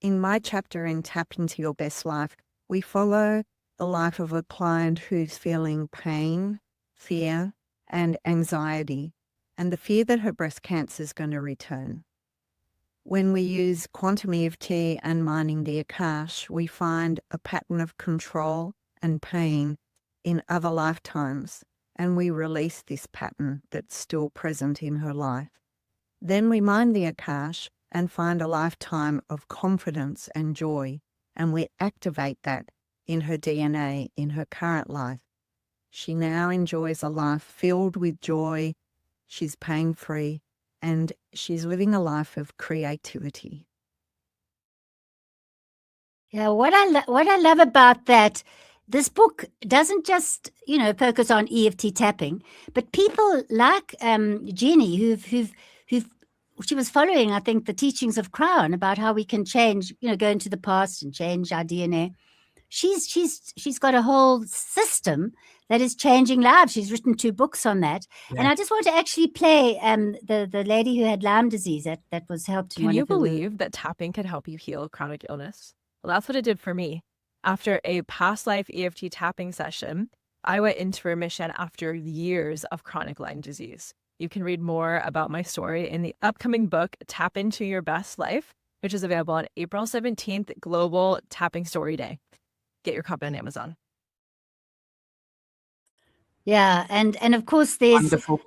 In my chapter in Tap Into Your Best Life, we follow the life of a client who's feeling pain, fear, and anxiety, and the fear that her breast cancer is going to return. When we use Quantum EFT and mining the Akash, we find a pattern of control and pain in other lifetimes, and we release this pattern that's still present in her life. Then we mine the Akash and find a lifetime of confidence and joy, and we activate that in her DNA in her current life. She now enjoys a life filled with joy, she's pain-free, and she's living a life of creativity. Yeah, what I love about that, this book doesn't just focus on EFT tapping, but people like Jenny who've she was following, I think, the teachings of Crown about how we can change, go into the past and change our DNA. She's got a whole system that is changing lives. She's written 2 books on that. Yeah. And I just want to actually play the lady who had Lyme disease that was helped. Can you believe that tapping can help you heal chronic illness? Well, that's what it did for me. After a past life EFT tapping session, I went into remission after years of chronic Lyme disease. You can read more about my story in the upcoming book, Tap Into Your Best Life, which is available on April 17th, Global Tapping Story Day. Get your copy on Amazon. Yeah, and of course there's wonderful.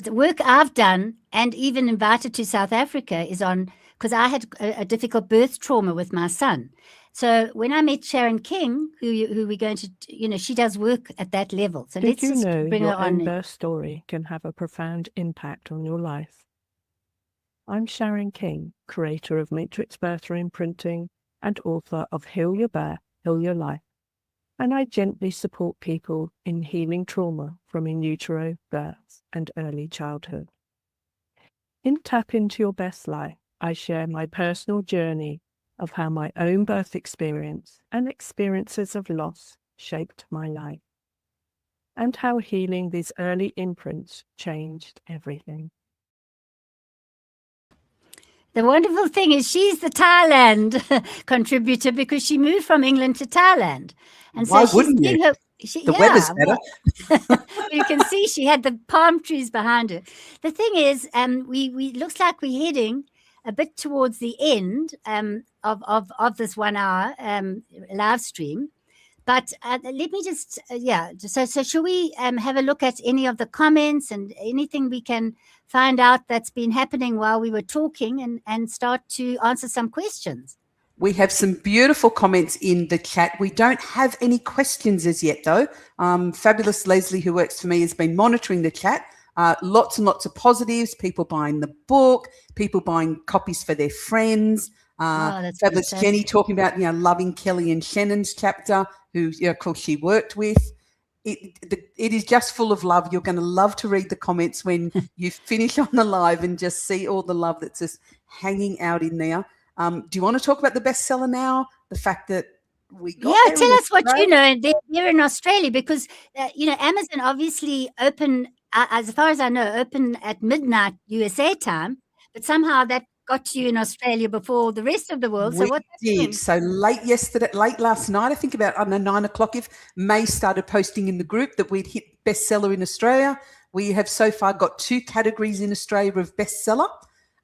The work I've done and even invited to South Africa is on, because I had a difficult birth trauma with my son. So when I met Sharon King, who we're going to, she does work at that level. So Did let's just bring her your on. own birth story can have a profound impact on your life? I'm Sharon King, creator of Matrix Birth Reimprinting and author of Heal Your Birth, Heal Your Life. And I gently support people in healing trauma from in utero births and early childhood. In Tap Into Your Best Life, I share my personal journey of how my own birth experience and experiences of loss shaped my life, and how healing these early imprints changed everything. The wonderful thing is she's the Thailand contributor because she moved from England to Thailand. And Why so wouldn't you? The weather's better. Well, you can see she had the palm trees behind her. The thing is, we looks like we're heading a bit towards the end of this 1 hour live stream. But let me just, so shall we have a look at any of the comments and anything we can find out that's been happening while we were talking and start to answer some questions? We have some beautiful comments in the chat. We don't have any questions as yet, though. Fabulous Leslie, who works for me, has been monitoring the chat. Lots and lots of positives, people buying the book, people buying copies for their friends. Fabulous fantastic. Jenny talking about, loving Kelly and Shannon's chapter, who, of course, she worked with. It is just full of love. You're going to love to read the comments when you finish on the live and just see all the love that's just hanging out in there. Do you want to talk about the bestseller now? The fact that we got tell us what you know. They're in Australia because, Amazon obviously open, as far as I know, open at midnight USA time, but somehow that got to you in Australia before the rest of the world. So what did. So late last night, I think about 9 o'clock, if May started posting in the group that we'd hit bestseller in Australia. We have so far got 2 categories in Australia of bestseller.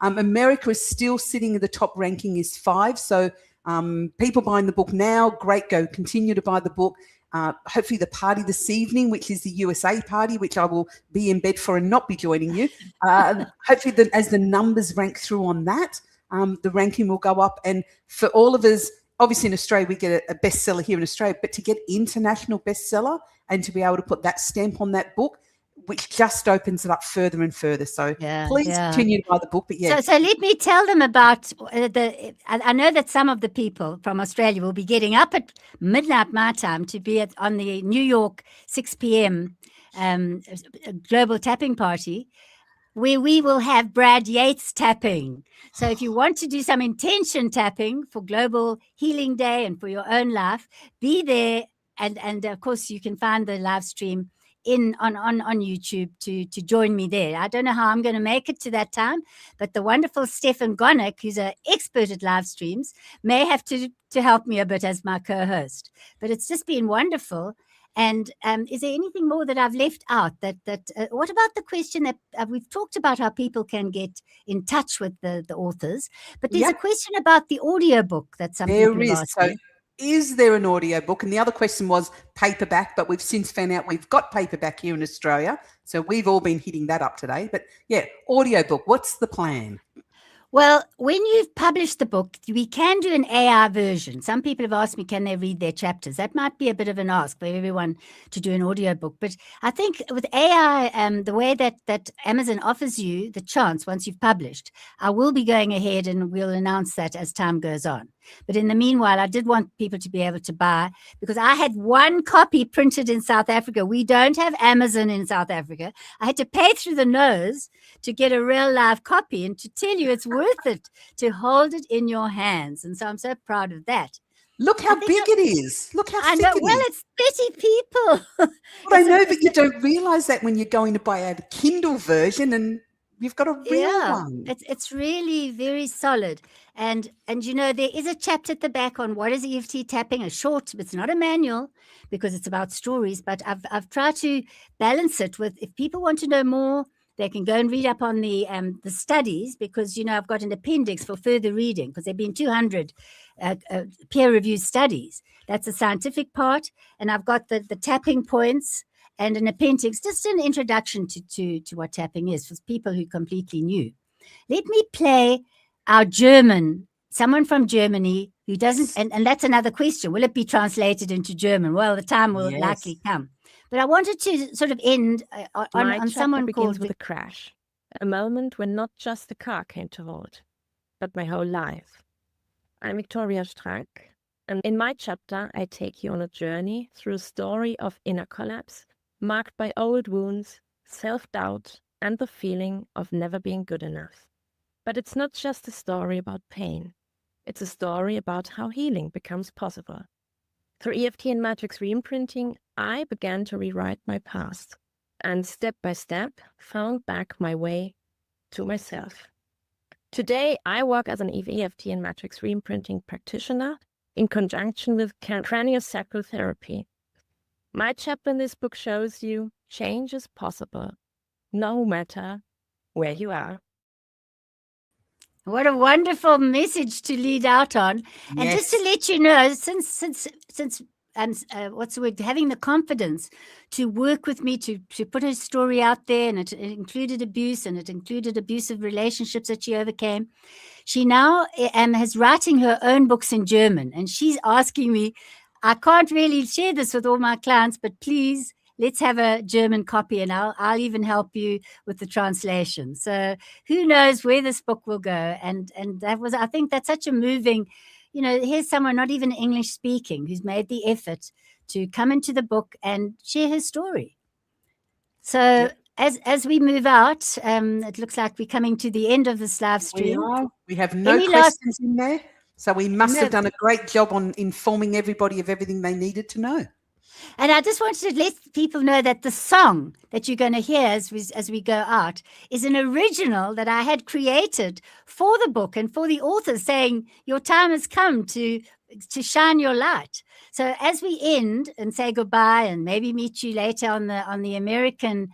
America is still sitting at the top ranking is 5. So people buying the book now, great, go continue to buy the book. Hopefully the party this evening, which is the USA party, which I will be in bed for and not be joining you. Hopefully as the numbers rank through on that, the ranking will go up. And for all of us obviously in Australia we get a bestseller here in Australia, but to get international bestseller and to be able to put that stamp on that book, which just opens it up further and further. So please continue to buy the book. But So let me tell them about I know that some of the people from Australia will be getting up at midnight my time to be on the New York 6 p.m. Global Tapping Party, where we will have Brad Yates tapping. So if you want to do some intention tapping for Global Healing Day and for your own life, be there. And of course, you can find the live stream on YouTube to join me there. I don't know how I'm going to make it to that time, but the wonderful Stefan Gonick, who's an expert at live streams, may have to help me a bit as my co-host. But it's just been wonderful. And is there anything more that I've left out? What about the question that we've talked about how people can get in touch with the authors, but there's a question about the audiobook that some people have asked me. Is there an audiobook? And the other question was paperback, but we've since found out we've got paperback here in Australia. So we've all been hitting that up today. But yeah, audiobook, what's the plan? Well, when you've published the book, we can do an AI version. Some people have asked me, can they read their chapters? That might be a bit of an ask for everyone to do an audiobook. But I think with AI, the way that Amazon offers you the chance once you've published, I will be going ahead and we'll announce that as time goes on. But in the meanwhile, I did want people to be able to buy, because I had one copy printed in South Africa. We don't have Amazon in South Africa. I had to pay through the nose to get a real live copy, and to tell you it's worth it to hold it in your hands. And so I'm so proud of that. Look how big it is. Look how thick it is. Well, it's 30 people. Well, I know, but you don't realize that when you're going to buy a Kindle version and you've got a real one. It's really very solid. And you know, there is a chapter at the back on what is EFT tapping, a short, it's not a manual because it's about stories, but I've tried to balance it with, if people want to know more, they can go and read up on the studies, because, you know, I've got an appendix for further reading, because there have been 200 peer-reviewed studies. That's the scientific part. And I've got the tapping points and an appendix, just an introduction to what tapping is for people who are completely new. Let me play our German, someone from Germany who doesn't, and that's another question. Will it be translated into German? Well, the time will likely come. But I wanted to sort of end on someone begins with a crash, a moment when not just the car came to hold, but my whole life. I'm Victoria Strack, and in my chapter, I take you on a journey through a story of inner collapse, marked by old wounds, self-doubt, and the feeling of never being good enough. But it's not just a story about pain. It's a story about how healing becomes possible. Through EFT and matrix reimprinting, I began to rewrite my past and step by step found back my way to myself. Today, I work as an EFT and matrix reimprinting practitioner in conjunction with craniosacral therapy. My chapter in this book shows you change is possible, no matter where you are. What a wonderful message to lead out on. And just to let you know, since what's the word, having the confidence to work with me to put her story out there, and it included abuse, and it included abusive relationships that she overcame. She now is writing her own books in German, and she's asking me, I can't really share this with all my clients, but please, let's have a German copy, and I'll even help you with the translation. So who knows where this book will go? And that was, I think that's such a moving, you know, here's someone not even English speaking who's made the effort to come into the book and share her story. So as we move out, it looks like we're coming to the end of this live stream. We have no questions in there. So we must have done a great job on informing everybody of everything they needed to know. And I just wanted to let people know that the song that you're going to hear as we go out is an original that I had created for the book and for the author, saying your time has come to shine your light. So as we end and say goodbye and maybe meet you later on the American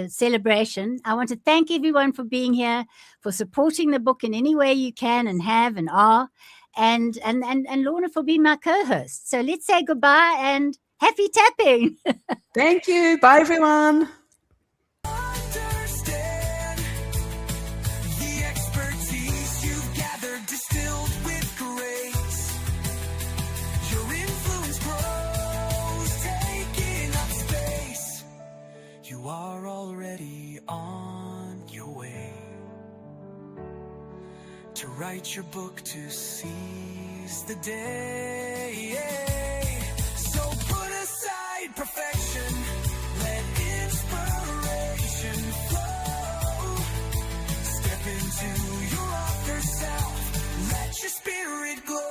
celebration, I want to thank everyone for being here, for supporting the book in any way you can and have and are. And Lorna for being my co-host. So let's say goodbye and happy tapping. Thank you. Bye, everyone. Understand the expertise you've gathered, distilled with grace. write your book to seize the day. So put aside perfection, let inspiration flow. Step into your author self, let your spirit glow.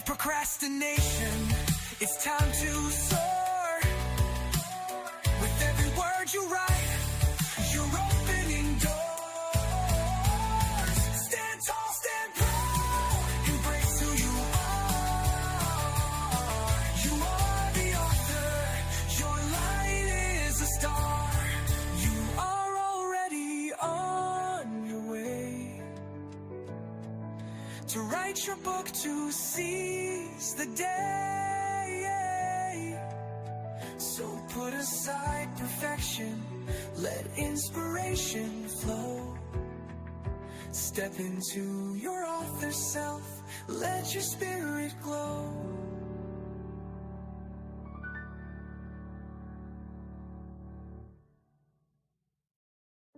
Procrastination, it's time to soar. With every word you write, you're opening doors. Stand tall, stand proud, embrace who you are. You are the author, your light is a star. You are already on your way to write your book, to seize the day. So put aside perfection, let inspiration flow. Step into your author self, let your spirit glow.